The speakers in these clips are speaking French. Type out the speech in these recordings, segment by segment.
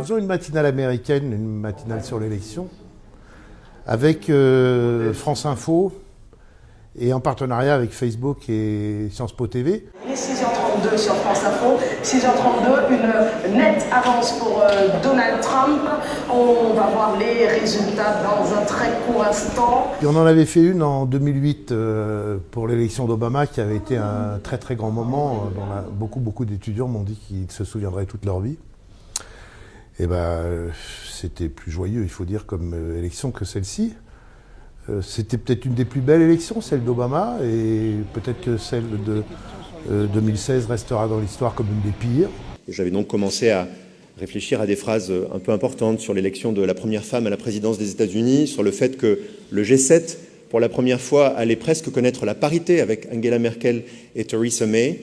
En faisant une matinale américaine, une matinale sur l'élection, avec France Info, et en partenariat avec Facebook et Sciences Po TV. Il est 6h32 sur France Info, 6h32, une nette avance pour Donald Trump. On va voir les résultats dans un très court instant. Et on en avait fait une en 2008 pour l'élection d'Obama, qui avait été un très très grand moment, dont beaucoup d'étudiants m'ont dit qu'ils se souviendraient toute leur vie. Et c'était plus joyeux, il faut dire, comme élection que celle-ci. C'était peut-être une des plus belles élections, celle d'Obama, et peut-être que celle de 2016 restera dans l'histoire comme une des pires. J'avais donc commencé à réfléchir à des phrases un peu importantes sur l'élection de la première femme à la présidence des États-Unis, sur le fait que le G7, pour la première fois, allait presque connaître la parité avec Angela Merkel et Theresa May.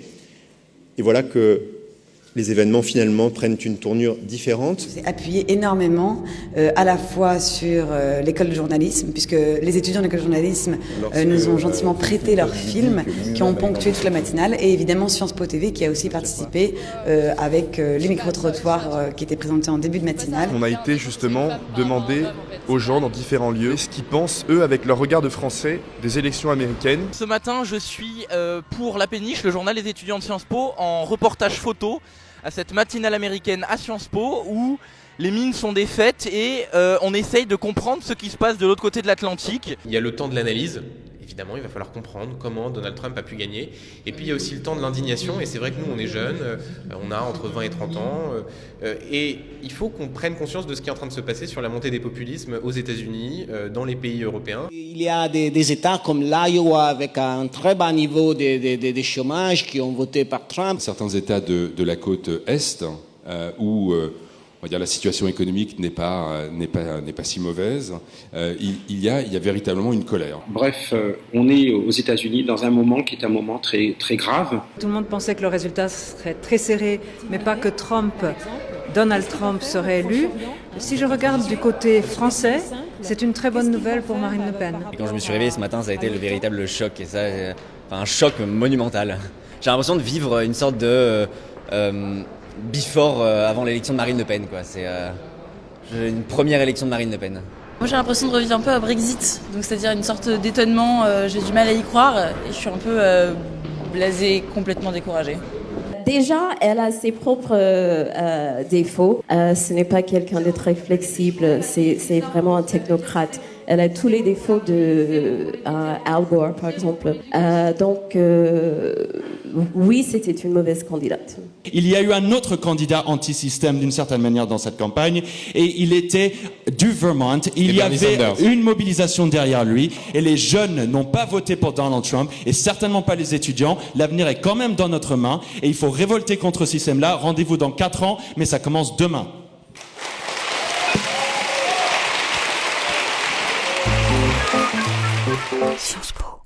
Et voilà que les événements finalement prennent une tournure différente. J'ai appuyé énormément à la fois sur l'école de journalisme, puisque les étudiants de l'école de journalisme nous ont gentiment prêté leurs films qui ont ponctué toute la matinale, et évidemment Sciences Po TV qui a aussi participé avec les micro-trottoirs qui étaient présentés en début de matinale. On a été justement demander aux gens dans différents lieux ce qu'ils pensent, eux, avec leur regard de français, des élections américaines. Ce matin, je suis pour La Péniche, le journal des étudiants de Sciences Po, en reportage photo à cette matinale américaine à Sciences Po où les mines sont défaites et on essaye de comprendre ce qui se passe de l'autre côté de l'Atlantique. Il y a le temps de l'analyse. Évidemment, il va falloir comprendre comment Donald Trump a pu gagner. Et puis, il y a aussi le temps de l'indignation. Et c'est vrai que nous, on est jeunes, on a entre 20 et 30 ans. Et il faut qu'on prenne conscience de ce qui est en train de se passer sur la montée des populismes aux États-Unis, dans les pays européens. Il y a des États comme l'Iowa avec un très bas niveau de chômage qui ont voté par Trump. Certains États de la côte Est où on va dire la situation économique n'est pas si mauvaise. Il y a véritablement une colère. Bref, on est aux États-Unis dans un moment qui est un moment très, très grave. Tout le monde pensait que le résultat serait très serré, mais pas que Donald Trump serait élu. Si je regarde du côté français, c'est une très bonne nouvelle pour Marine Le Pen. Et quand je me suis réveillé ce matin, ça a été le véritable choc, et ça, un choc monumental. J'ai l'impression de vivre une sorte de before avant l'élection de Marine Le Pen, quoi. C'est une première élection de Marine Le Pen. Moi j'ai l'impression de revivre un peu à Brexit, donc c'est-à-dire une sorte d'étonnement, j'ai du mal à y croire et je suis un peu blasée, complètement découragée. Déjà, elle a ses propres défauts. Ce n'est pas quelqu'un de très flexible, c'est vraiment un technocrate. Elle a tous les défauts de Al Gore, par exemple. Oui, c'était une mauvaise candidate. Il y a eu un autre candidat anti-système d'une certaine manière dans cette campagne, et il était du Vermont. Il y avait une mobilisation derrière lui, et les jeunes n'ont pas voté pour Donald Trump, et certainement pas les étudiants. L'avenir est quand même dans notre main, et il faut révolter contre ce système-là. Rendez-vous dans 4 ans, mais ça commence demain. Sciences Po.